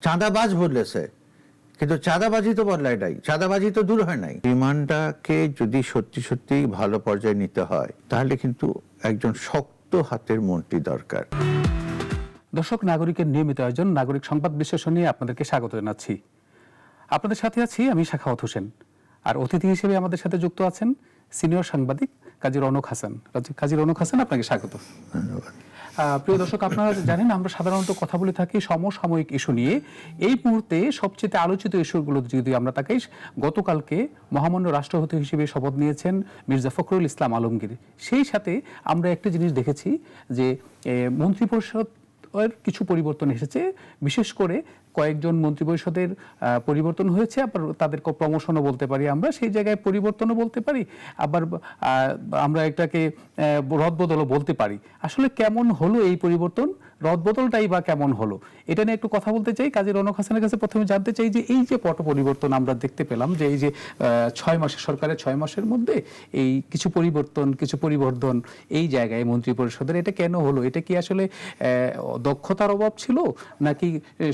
চাঁদাবাজ বদলেছে, কিন্তু চাঁদাবাজি তো বদলায় নাই, চাঁদাবাজি তো দূর হয় নাই। বিমানটাকে যদি সত্যি সত্যি ভালো পর্যায়ে নিতে হয় তাহলে কিন্তু একজন শক্ত হাতের মন্ত্রী দরকার। দর্শক, নাগরিকের নিয়মিত আয়োজন নাগরিক সংবাদ বিশ্লেষণ নিয়ে আপনাদেরকে স্বাগত জানাচ্ছি। আপনাদের সাথে আছি আমি সাখাওয়াত হোসেন, আর অতিথি হিসেবে আমাদের সাথে যুক্ত আছেন সিনিয়র সাংবাদিক কাজী রৌনক হাসান। কাজী রৌনক হাসান, আপনাকে স্বাগত। ধন্যবাদ। প্রিয় দর্শক, আপনারা জানেন আমরা সাধারণত কথা বলে থাকি সমসাময়িক ইস্যু নিয়ে। এই মুহূর্তে সবচেয়ে আলোচিত ইস্যুগুলো যদি আমরা তাকাই, গতকালকে মহামান্য রাষ্ট্রপতি হিসেবে শপথ নিয়েছেন মির্জা ফখরুল ইসলাম আলমগীর। সেই সাথে আমরা একটা জিনিস দেখেছি যে মন্ত্রিপরিষদ কিছু পরিবর্তন এসেছে, বিশেষ করে কয়েকজন মন্ত্রিপরিষদের পরিবর্তন হয়েছে, আবার তাদের প্রমোশনও বলতে পারি আমরা, সেই জায়গায় পরিবর্তনও বলতে পারি, আবার আমরা এটাকে রদবদলও বলতে পারি। আসলে কেমন হলো এই পরিবর্তন, রদবদলটাই বা কেমন হলো, এটা নিয়ে একটু কথা বলতে চাই। কাজী রৌনক হাসানের কাছে প্রথমে জানতে চাই যে এই যে পট পরিবর্তন আমরা দেখতে পেলাম, যে এই যে 6 মাসের সরকারের 6 মাসের মধ্যে এই কিছু পরিবর্তন, কিছু পরিবর্ধন এই জায়গায় মন্ত্রিপরিষদের, এটা কেন হলো? এটা কি আসলে দক্ষতার অভাব ছিল, নাকি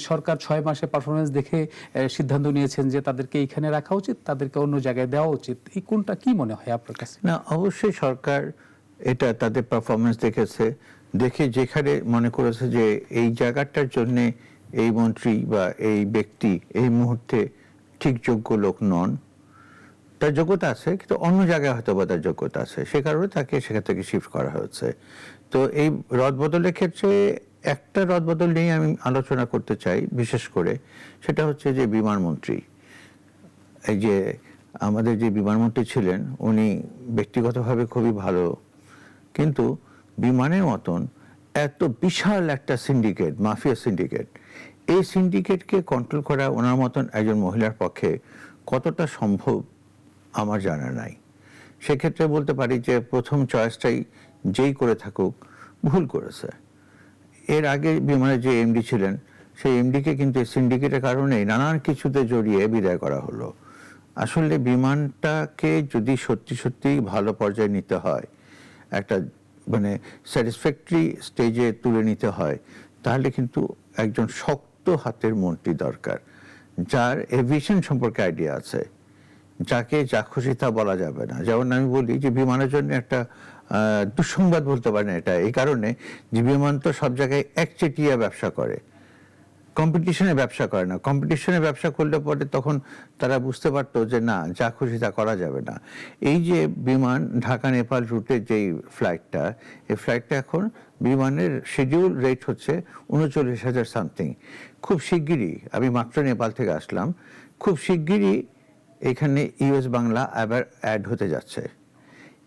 সরকার 6 মাসে পারফরমেন্স দেখে সিদ্ধান্ত নিয়েছেন যে তাদেরকে এইখানে রাখা উচিত, তাদেরকে অন্য জায়গায় দেওয়া উচিত? এই কোনটা কি মনে হয় আপনার কাছে? না, অবশ্যই সরকার এটা তাদের পারফরমেন্স দেখেছে, দেখে যেখানে মনে করেছে যে এই জায়গাটার জন্য এই মন্ত্রী বা এই ব্যক্তি এই মুহূর্তে ঠিক যোগ্য লোক নন, তার যোগ্যতা আছে কিন্তু অন্য জায়গায় হয়তো বা তার যোগ্যতা আছে, সে কারণে তাকে সেখান থেকে শিফট করা হয়েছে। তো এই রদবদলের ক্ষেত্রে একটা রদবদল নিয়ে আমি আলোচনা করতে চাই বিশেষ করে, সেটা হচ্ছে যে বিমানমন্ত্রী। এই যে আমাদের যে বিমানমন্ত্রী ছিলেন উনি ব্যক্তিগতভাবে খুবই ভালো, কিন্তু বিমানের মতন এত বিশাল একটা সিন্ডিকেট, মাফিয়া সিন্ডিকেট, এই সিন্ডিকেটকে কন্ট্রোল করা ওনার মতন একজন মহিলার পক্ষে কতটা সম্ভব আমার জানা নাই। সেক্ষেত্রে বলতে পারি যে প্রথম চয়েসটাই যেই করে থাকুক ভুল করেছে। এর আগে বিমানের যে এমডি ছিলেন সেই এমডিকে কিন্তু এই সিন্ডিকেটের কারণেই নানান কিছুতে জড়িয়ে বিদায় করা হলো। আসলে বিমানটাকে যদি সত্যি সত্যি ভালো পর্যায়ে নিতে হয়, একটা মানে স্যাটিসফ্যাক্টরি স্টেজে তুলে নিতে হয়, তাহলে কিন্তু একজন শক্ত হাতের মন্ত্রী দরকার, যার এভিয়েশন সম্পর্কে আইডিয়া আছে, যাকে যা খুশি তা বলা যাবে না। যেমন আমি বলি যে বিমানের জন্য একটা দুঃসংবাদ বলতে পারেন এটা, এই কারণে যে বিমান তো সব জায়গায় একচেটিয়া ব্যবসা করে, কম্পিটিশনে ব্যবসা করে না। কম্পিটিশনে ব্যবসা করলে পরে তখন তারা বুঝতে পারতো যে না, যা খুশি তা করা যাবে না। এই যে বিমান ঢাকা নেপাল রুটের যেই ফ্লাইটটা, এই ফ্লাইটটা এখন বিমানের শিডিউল রেট হচ্ছে 39,000 সামথিং। খুব শিগগিরই, আমি মাত্র নেপাল থেকে আসলাম, খুব শিগগিরই এখানে ইউএস বাংলা আবার অ্যাড হতে যাচ্ছে,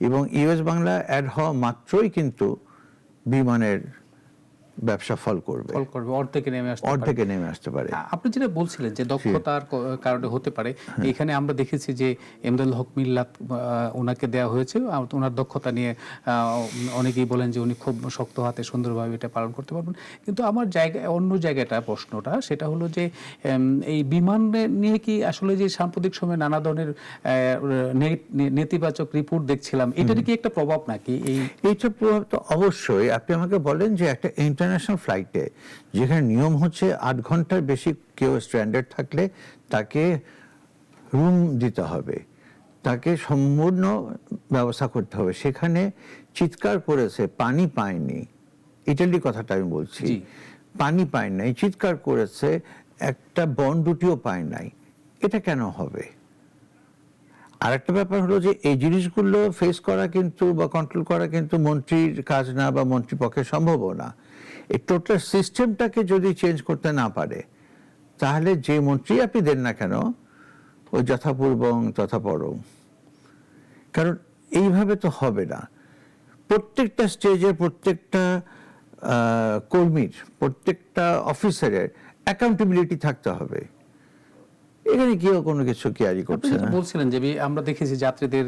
এবং ইউএস বাংলা অ্যাড হওয়া মাত্রই কিন্তু বিমানের ব্যবসা ফল করবে, অর্ধেকে নেমে আসতে পারে। আপনি যেটা বলছিলেন যে দক্ষতার কারণে হতে পারে, এখানে আমরা দেখেছি যে এমদাদুল হক মিল্লাত ওনাকে দেওয়া হয়েছে, ওনার দক্ষতা নিয়ে অনেকেই বলেন যে উনি খুব শক্ত হাতে সুন্দরভাবে এটা পালন করতে পারবেন। কিন্তু আমার অন্য জায়গাটা প্রশ্নটা সেটা হলো যে এই বিমান নিয়ে কি আসলে যে সাম্প্রতিক সময়ে নানা ধরনের নেতিবাচক রিপোর্ট দেখছিলাম, এটার কি একটা প্রভাব নাকি? এইটার প্রভাব তো অবশ্যই। আপনি আমাকে বলেন যে একটা ইন্টারন্যাশনাল ফ্লাইটে যেখানে নিয়ম হচ্ছে 8 ঘন্টার বেশি কেউ স্ট্যান্ডার্ড থাকলে তাকে রুম দিতে হবে, তাকে সম্পূর্ণ ব্যবস্থা করতে হবে, সেখানে চিৎকার করেছে পানি পায়নি, ইটালির কথাটা আমি বলছি, পানি পায় নাই, চিৎকার করেছে, একটা বন রুটিও পায় নাই। এটা কেন হবে? আর একটা ব্যাপার হলো যে এই জিনিসগুলো ফেস করা কিন্তু বা কন্ট্রোল করা কিন্তু মন্ত্রীর কাজ না, বা মন্ত্রীর পক্ষে সম্ভবও না। এই টোটাল সিস্টেমটাকে যদি চেঞ্জ করতে না পারে, তাহলে যে মন্ত্রী আপনি দেন না কেন ওই যথাপূর্বং তথাপরং, কারণ এইভাবে তো হবে না। প্রত্যেকটা স্টেজের প্রত্যেকটা কর্মীর, প্রত্যেকটা অফিসারের অ্যাকাউন্টেবিলিটি থাকতে হবে। এখানে কেউ কোনো কিছু কেয়ারি আপনি করছে যেটা না। বলছিলেন যে আমরা দেখেছি যাত্রীদের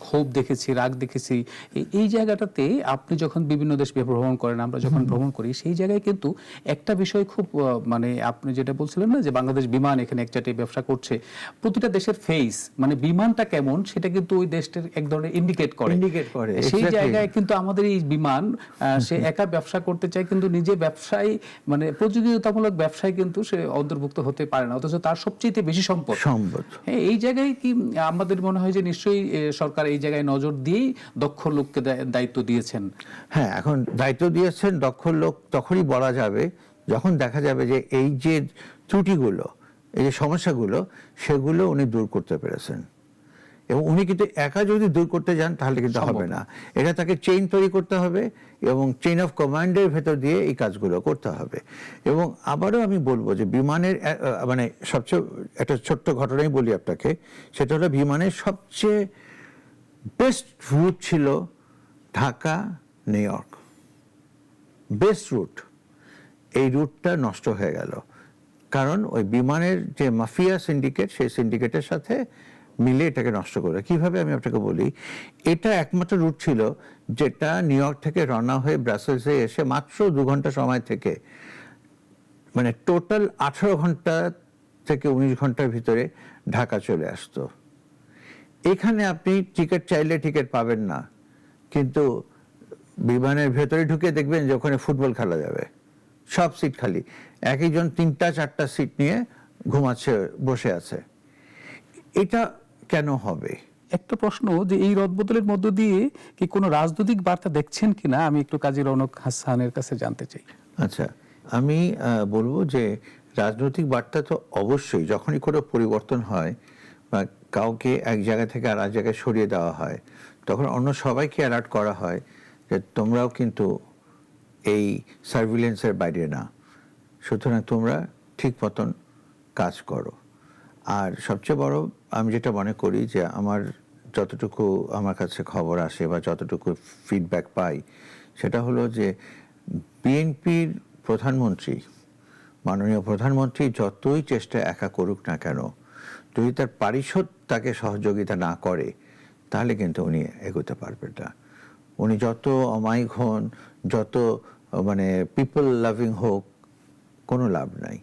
ক্ষোভ দেখেছি, রাগ দেখেছি। এই জায়গাটাতে আপনি যখন বিভিন্ন দেশ ভ্রমণ করেন, আমরা যখন ভ্রমণ করি, সেই জায়গায় কিন্তু একটা বিষয় খুব মানে আপনি যেটা বলছিলেন না যে বাংলাদেশ বিমান এখানে একচাটে ব্যবসা করছে, প্রতিটা দেশের ফেস মানে বিমানটা কেমন সেটা কিন্তু ওই দেশটার এক ধরনের ইন্ডিকেট করে। ইন্ডিকেট করে, সেই exactly. জায়গায় কিন্তু আমাদের এই বিমান সে একা ব্যবসা করতে চায়, কিন্তু নিজে ব্যবসায় মানে প্রতিযোগিতামূলক ব্যবসায় কিন্তু সে অন্তর্ভুক্ত হতে পারে না, অথচ তার সবচেয়ে বেশি সম্পদ। হ্যাঁ, এই জায়গায় কি আমাদের মনে হয় যে নিশ্চয়ই সরকার এই জায়গায় নজর দিয়েই দক্ষ লোককে দায়িত্ব দিয়েছেন। হ্যাঁ, এখন দায়িত্ব দিয়েছেন দক্ষ লোক তখনই বলা যাবে যখন দেখা যাবে যে এই যে ত্রুটিগুলো, এই যে সমস্যাগুলো, সেগুলো উনি দূর করতে পেরেছেন। এবং উনি কিন্তু একা যদি দূর করতে যান তাহলে কিন্তু হবে না, এটা তাকে চেইন তৈরি করতে হবে এবং চেইন অফ কমান্ডের ভেতর দিয়ে এই কাজগুলো করতে হবে। এবং আবারও আমি বলবো যে বিমানের মানে সবচেয়ে একটা ছোট্ট ঘটনাই বলি আপনাকে, সেটা হলো বিমানের সবচেয়ে বেস্ট রুট ছিল Dhaka New York, best route. এই রুটটা নষ্ট হয়ে গেল কারণ ওই বিমানের যে মাফিয়া সিন্ডিকেট, সেই সিন্ডিকেটের সাথে মিলে এটাকে নষ্ট করে। কিভাবে আমি আপনাকে বলি, এটা একমাত্র রুট ছিল যেটা নিউ ইয়র্ক থেকে রওনা হয়ে ব্রাসেলসে এসে মাত্র 2 ঘন্টা সময় থেকে মানে টোটাল 18 ঘন্টা থেকে 19 ঘন্টার ভিতরে ঢাকা চলে আসতো। এখানে আপনি টিকিট চাইলে টিকিট পাবেন না, কিন্তু বিমানের ভেতরে ঢুকে দেখবেন যে ওখানে ফুটবল খেলা যাবে, সব সিট খালি, একজন 3টা-4টা সিট নিয়ে ঘুমাচ্ছে, বসে আছে। এটা কেন হবে? একটা প্রশ্ন যে এই রদবদলের মধ্য দিয়ে কি কোনো রাজনৈতিক বার্তা দেখছেন কিনা, আমি একটু কাজী রৌনক হাসানের কাছে জানতে চাই। আচ্ছা, আমি বলবো যে রাজনৈতিক বার্তা তো অবশ্যই, যখনই কোনো পরিবর্তন হয় বা কাউকে এক জায়গা থেকে আর এক জায়গায় সরিয়ে দেওয়া হয়, তখন অন্য সবাইকে অ্যালার্ট করা হয় যে তোমরাও কিন্তু এই সার্ভিলেন্সের বাইরে না, সুতরাং তোমরা ঠিক মতন কাজ করো। আর সবচেয়ে বড় আমি যেটা মনে করি যে আমার যতটুকু আমার কাছে খবর আসে বা যতটুকু ফিডব্যাক পাই, সেটা হলো যে বিএনপির প্রধানমন্ত্রী, মাননীয় প্রধানমন্ত্রী যতই চেষ্টা একা করুক না কেন, যদি তার পারিষদ তাকে সহযোগিতা না করে তাহলে কিন্তু উনি এগোতে পারবেন না। উনি যত অমায়িক হন, যত মানে পিপল লাভিং হোক, কোনো লাভ নাই।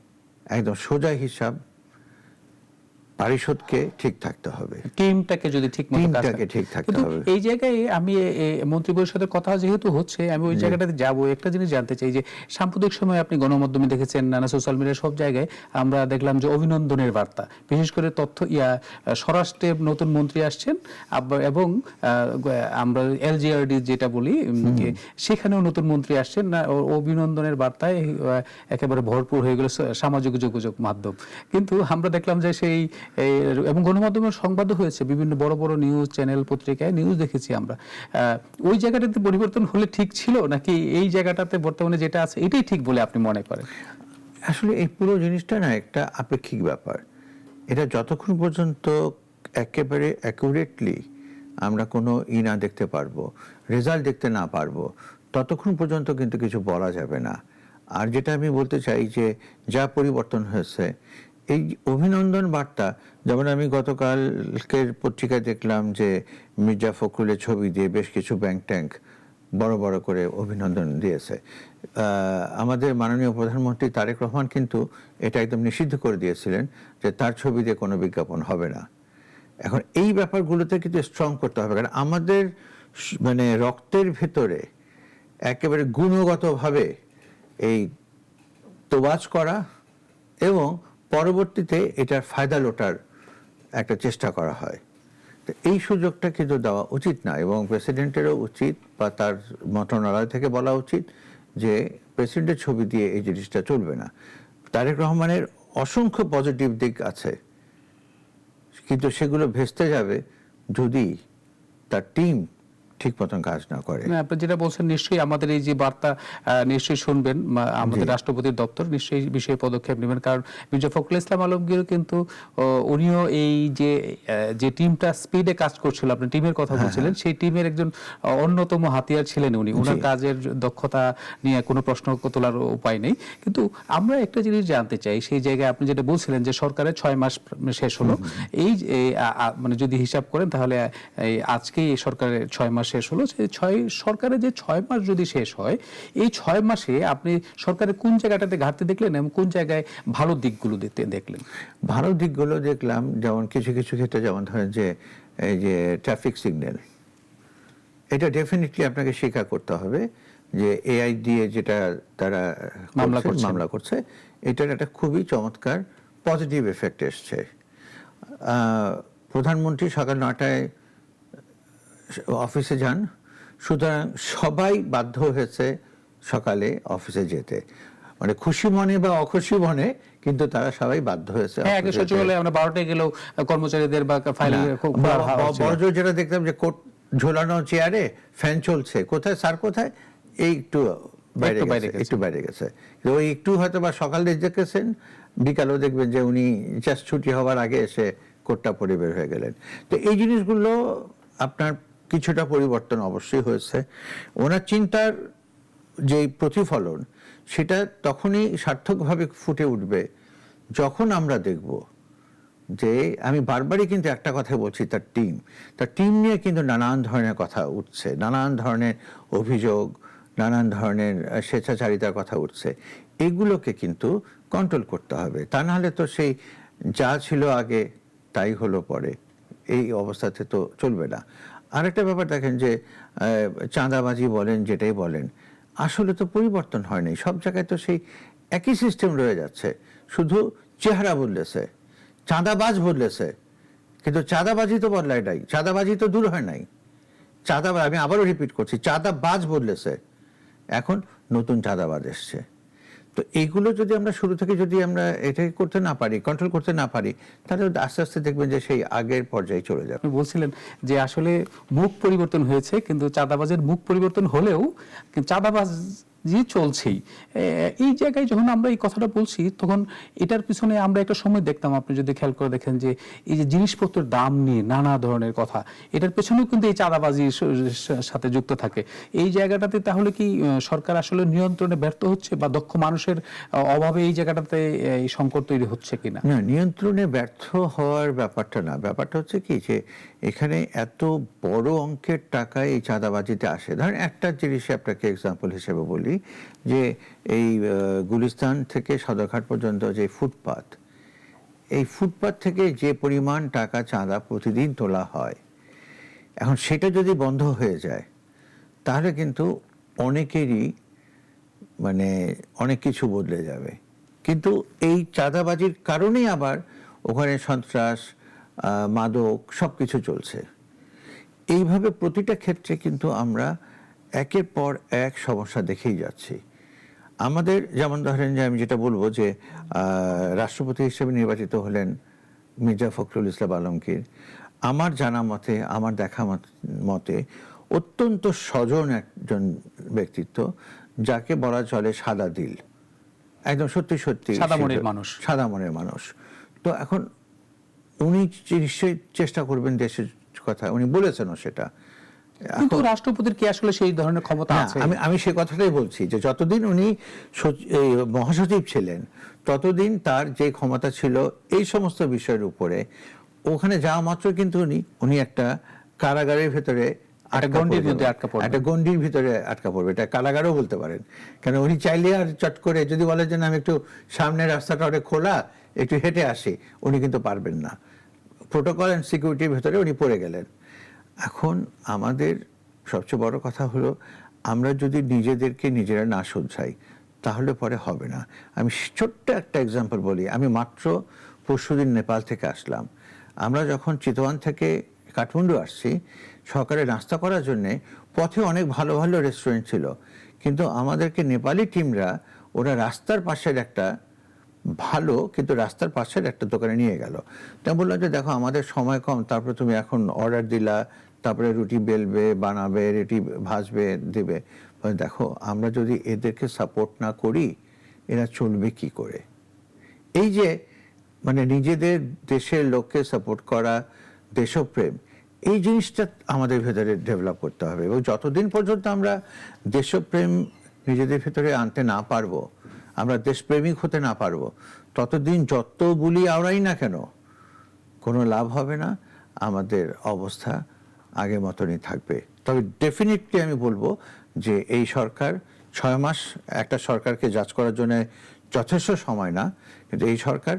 একদম সোজা হিসাব, পারিষদকে ঠিক থাকতে হবে, টিমটাকে যদি ঠিক মতো টিমটাকে ঠিক থাকতে হবে। এই জায়গায় আমি মন্ত্রী পরিষদের কথা যেহেতু হচ্ছে, আমি ওই জায়গাটাতে যাব, একটা জিনিস জানতে চাই যে সাম্প্রতিক সময়ে আপনি গণমাধ্যমে দেখেছেন, নানা সোশ্যাল মিডিয়া সব জায়গায় আমরা দেখলাম যে অভিনন্দনের বার্তা, বিশেষ করে স্বরাষ্ট্রে নতুন মন্ত্রী আসছেন এবং আমরা এলজিআরডি যেটা বলি সেখানেও নতুন মন্ত্রী আসছেন, না অভিনন্দনের বার্তায় একেবারে ভরপুর হয়ে গেল সামাজিক যোগাযোগ মাধ্যম। কিন্তু আমরা দেখলাম যে সেই এবং গণমাধ্যমের সংবাদও হয়েছে, বিভিন্ন বড় বড় নিউজ চ্যানেল পত্রিকায় নিউজ দেখেছি আমরা। ওই জায়গাটাতে পরিবর্তন হলে ঠিক ছিল, নাকি এই জায়গাটাতে বর্তমানে যেটা আছে এটাই ঠিক বলে আপনি মনে করেন? আসলে এই পুরো জিনিসটা না একটা আপেক্ষিক ব্যাপার। এটা যতক্ষণ পর্যন্ত একেবারে অ্যাকুরেটলি আমরা কোনো না দেখতে পারবো, রেজাল্ট দেখতে না পারবো, ততক্ষণ পর্যন্ত কিন্তু কিছু বলা যাবে না। আর যেটা আমি বলতে চাই যে যা পরিবর্তন হয়েছে, এই অভিনন্দন বার্তা, যেমন আমি গতকালকের পত্রিকায় দেখলাম যে মির্জা ফখরুলের ছবি দিয়ে বেশ কিছু ব্যাংক ট্যাঙ্ক বড় বড় করে অভিনন্দন দিয়েছে। আমাদের মাননীয় প্রধানমন্ত্রী তারেক রহমান কিন্তু এটা একদম নিষিদ্ধ করে দিয়েছিলেন যে তার ছবি দিয়ে কোনো বিজ্ঞাপন হবে না। এখন এই ব্যাপারগুলোতে কিন্তু স্ট্রং করতে হবে, কারণ আমাদের মানে রক্তের ভেতরে একেবারে গুণগতভাবে এই তোবাজ করা এবং পরবর্তীতে এটার ফায়দা লোটার একটা চেষ্টা করা হয়। তো এই সুযোগটা কিন্তু দেওয়া উচিত না, এবং প্রেসিডেন্টেরও উচিত বা তার মন্ত্রণালয় থেকে বলা উচিত যে প্রেসিডেন্টের ছবি দিয়ে এই জিনিসটা চলবে না। তারেক রহমানের অসংখ্য পজিটিভ দিক আছে, কিন্তু সেগুলো ভেস্তে যাবে যদি তার টিম ঠিক মতন কাজ না করে। না, আপনি যেটা বলছেন নিশ্চয়ই আমাদের এই যে বার্তা নিশ্চয়ই শুনবেন, আমাদের রাষ্ট্রপতির দপ্তর নিশ্চয়ই এই বিষয়ে পদক্ষেপ নেবেন, কারণ মির্জা ফখরুল ইসলাম আলমগীরও কিন্তু উনিও এই যে টিমটা স্পিডে কাজ করছিল, আপনি টিমের কথা বলছিলেন, সেই টিমের একজন অন্যতম হাতিয়ার ছিলেন উনি। ওনার কাজের দক্ষতা নিয়ে কোনো প্রশ্ন তোলার উপায় নেই। কিন্তু আমরা একটা জিনিস জানতে চাই, সেই জায়গায় আপনি যেটা বলছিলেন যে সরকারের 6 মাস শেষ হলো, এই মানে যদি হিসাব করেন তাহলে আজকেই এই সরকারের 6 মাস শেষ হলো। সরকারের যে 6 মাস যদি শেষ হয়, এই 6 মাসে আপনি সরকারের কোন জায়গাটাতে ঘাটতি দেখলেন এবং কোন জায়গায় ভালো দিকগুলো দেখলেন? ভালো দিকগুলো দেখলাম, যেমন কিছু কিছু ক্ষেত্রে, যেমন ধরেন যে এই যে ট্রাফিক সিগন্যাল, এটা ডেফিনেটলি আপনাকে স্বীকার করতে হবে যে এআই দিয়ে যেটা তারা মামলা করছে, এটার একটা খুবই চমৎকার পজিটিভ এফেক্ট এসছে। প্রধানমন্ত্রী সকাল 9টায় অফিসে যান, সুতরাং সবাই বাধ্য হয়েছে সকালে অফিসে যেতে, মানে খুশি মনে বা অখুশি মনে, কিন্তু তারা সবাই বাধ্য হয়েছে। আগে সচিবালয়ে আমরা 12টায় গেলেও কর্মচারীদের বা ফাইল বড়জোর যেটা দেখতাম যে কোট ঝোলানো চেয়ারে ফ্যান চলছে, কোথায় স্যার কোথায়, এই একটু বাইরে গেছে। ওই একটু হয়তো বা সকালে দেখেছেন, বিকালেও দেখবেন যে উনি জাস্ট ছুটি হওয়ার আগে এসে কোটটা পরে বের হয়ে গেলেন। তো এই জিনিসগুলো আপনার কিছুটা পরিবর্তন অবশ্যই হয়েছে। ওনার চিন্তার যে প্রতিফলন, সেটা তখনই সার্থকভাবে ফুটে উঠবে যখন আমরা দেখব যে, আমি বারবারই কিন্তু একটা কথা বলছি, তার টিম নিয়ে কিন্তু নানান ধরনের কথা উঠছে, নানান ধরনের অভিযোগ, নানান ধরনের স্বেচ্ছাচারিতার কথা উঠছে। এগুলোকে কিন্তু কন্ট্রোল করতে হবে, তা নাহলে তো সেই যা ছিল আগে তাই হলো পরে, এই অবস্থাতে তো চলবে না। আরেকটা ব্যাপার দেখেন যে চাঁদাবাজি বলেন, যেটাই বলেন, আসলে তো পরিবর্তন হয়নি, সব জায়গায় তো সেই একই সিস্টেম রয়ে যাচ্ছে, শুধু চেহারা বদলেছে, চাঁদাবাজ বদলেছে, কিন্তু চাঁদাবাজি তো বদলায় নাই, চাঁদাবাজি তো দূর হয় নাই। আমি আবারও রিপিট করছি, চাঁদাবাজ বদলেছে, এখন নতুন চাঁদাবাজ এসছে। তো এইগুলো যদি আমরা শুরু থেকে যদি আমরা এটাকে করতে না পারি, কন্ট্রোল করতে না পারি, তাহলে আস্তে আস্তে দেখবেন যে সেই আগের পর্যায়ে চলে যাবে। আপনি বলছিলেন যে আসলে মুখ পরিবর্তন হয়েছে, কিন্তু চাঁদাবাজের মুখ পরিবর্তন হলেও চাঁদাবাজ চলছেই। এই জায়গায় যখন আমরা এই কথাটা বলছি, তখন এটার পিছনে আমরা একটা সময় দেখতাম, আপনি যদি খেয়াল করে দেখেন, যে এই যে জিনিসপত্রের দাম নিয়ে নানা ধরনের কথা, এটার পেছনেও কিন্তু এই চাঁদাবাজির সাথে যুক্ত থাকে। এই জায়গাটাতে তাহলে কি সরকার আসলে নিয়ন্ত্রণে ব্যর্থ হচ্ছে, বা দক্ষ মানুষের অভাবে এই জায়গাটাতে এই সংকট তৈরি হচ্ছে কিনা? না, নিয়ন্ত্রণে ব্যর্থ হওয়ার ব্যাপারটা না, ব্যাপারটা হচ্ছে কি, যে এখানে এত বড় অঙ্কের টাকা এই চাঁদাবাজিতে আসে। ধরেন একটা জিনিস আপনাকে এক্সাম্পল হিসেবে বলি, যে এই গুলিস্তান থেকে সদরঘাট পর্যন্ত যে ফুটপাত, এই ফুটপাত থেকে যে পরিমাণ টাকা চাঁদা প্রতিদিন তোলা হয়, এখন সেটা যদি বন্ধ হয়ে যায়, তাহলে কিন্তু অনেকেরই মানে অনেক কিছু বদলে যাবে। কিন্তু এই চাঁদাবাজির কারণেই আবার ওখানে সন্ত্রাস, মাদক সব কিছু চলছে। এইভাবে প্রতিটা ক্ষেত্রে কিন্তু আমরা একের পর এক সমস্যা দেখেই যাচ্ছি। আমাদের যেমন ধরেন যে, আমি যেটা বলবো যে রাষ্ট্রপতি হিসেবে নির্বাচিত হলেন মির্জা ফখরুল ইসলাম আলমগীর, আমার জানা মতে, আমার দেখা মতে অত্যন্ত সজন একজন ব্যক্তিত্ব, যাকে বলা চলে সাদা দিল, একদম সত্যি সত্যি সাদা মনের মানুষ। তো এখন উনি নিশ্চয়ই চেষ্টা করবেন দেশের কথা, উনি বলেছেনও সেটা। কিন্তু রাষ্ট্রপতির কি আসলে সেই ধরনের ক্ষমতা আছে? আমি সে কথাটাই বলছি, যে যতদিন উনি মহাসচিব ছিলেন, ততদিন তার যে ক্ষমতা ছিল এই সমস্ত বিষয়ের উপরে, ওখানে যাওয়া মাত্র কিন্তু উনি একটা কারাগারের ভেতরে একটা গণ্ডির ভিতরে আটকা পড়বে, এটা কারাগারও বলতে পারেন। কেন, উনি চাইলে আর চট করে যদি বলে যে আমি একটু সামনের রাস্তাটা অনেক খোলা, একটু হেঁটে আসি, উনি কিন্তু পারবেন না। প্রোটোকল অ্যান্ড সিকিউরিটির ভেতরে উনি পড়ে গেলেন। এখন আমাদের সবচেয়ে বড় কথা হলো, আমরা যদি নিজেদেরকে নিজেরা না শুধরাই, তাহলে পরে হবে না। আমি ছোট্ট একটা এক্সাম্পল বলি। আমি মাত্র পরশুদিন নেপাল থেকে আসলাম। আমরা যখন চিতওয়ান থেকে কাঠমান্ডু আসছি, সকালে নাস্তা করার জন্যে পথে অনেক ভালো ভালো রেস্টুরেন্ট ছিল, কিন্তু আমাদেরকে নেপালি টিমরা ওরা রাস্তার পাশের একটা দোকানে নিয়ে গেল। তা বললাম যে দেখো, আমাদের সময় কম, তারপর তুমি এখন অর্ডার দিলা, তারপরে রুটি বেলবে, বানাবে, রুটি ভাজবে, দেবে। দেখো, আমরা যদি এদেরকে সাপোর্ট না করি এরা চলবে কি করে? এই যে মানে নিজেদের দেশের লোককে সাপোর্ট করা, দেশপ্রেম, এই জিনিসটা আমাদের ভেতরে ডেভেলপ করতে হবে। এবং যতদিন পর্যন্ত আমরা দেশপ্রেম নিজেদের ভেতরে আনতে না পারবো, আমরা দেশপ্রেমিক হতে না পারবো, ততদিন যত বুলি আওড়াই না কেন কোনো লাভ হবে না, আমাদের অবস্থা আগের মতনই থাকবে। তবে ডেফিনেটলি আমি বলবো যে এই সরকার 6 মাস একটা সরকারকে জাজ করার জন্য যথেষ্ট সময় না, কিন্তু এই সরকার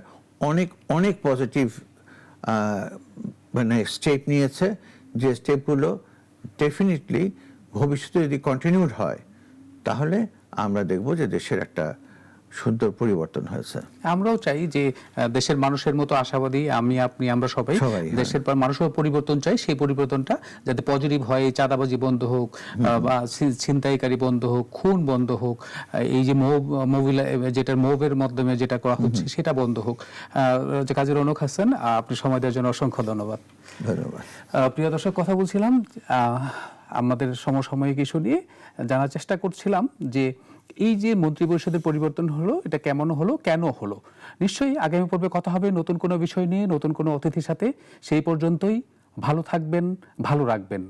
অনেক অনেক পজিটিভ মানে স্টেপ নিয়েছে, যে স্টেপগুলো ডেফিনেটলি ভবিষ্যতে যদি কন্টিনিউড হয় তাহলে আমরা দেখব যে দেশের একটা সুন্দর পরিবর্তন হয়েছে। আমরাও চাই যে দেশের মানুষের মতো আশাবাদী আমি, আপনি, আমরা সবাই হ্যাঁ। দেশের মানুষের পরিবর্তন চাই। সেই পরিবর্তনটা যাতে পজিটিভ হয়, চাঁদাবাজি বন্ধ হোক, বা ছিনতাইকারী বন্ধ হোক, খুন বন্ধ হোক, এই যে যেটা মোবের মাধ্যমে যেটা করা হচ্ছে সেটা বন্ধ হোক। যে কাজী রৌনক হাসান, আপনি সময় দেওয়ার জন্য অসংখ্য ধন্যবাদ। ধন্যবাদ। প্রিয় দর্শক, কথা বলছিলাম আমাদের সমসাময়িক ইস্যু নিয়ে, জানার চেষ্টা করছিলাম যে এই যে মন্ত্রিপরিষদের পরিবর্তন হলো, এটা কেমন হলো, কেন হলো। নিশ্চয়ই আগামী পর্বে কথা হবে নতুন কোনো বিষয় নিয়ে, নতুন কোনো অতিথির সাথে। সেই পর্যন্তই ভালো থাকবেন, ভালো রাখবেন।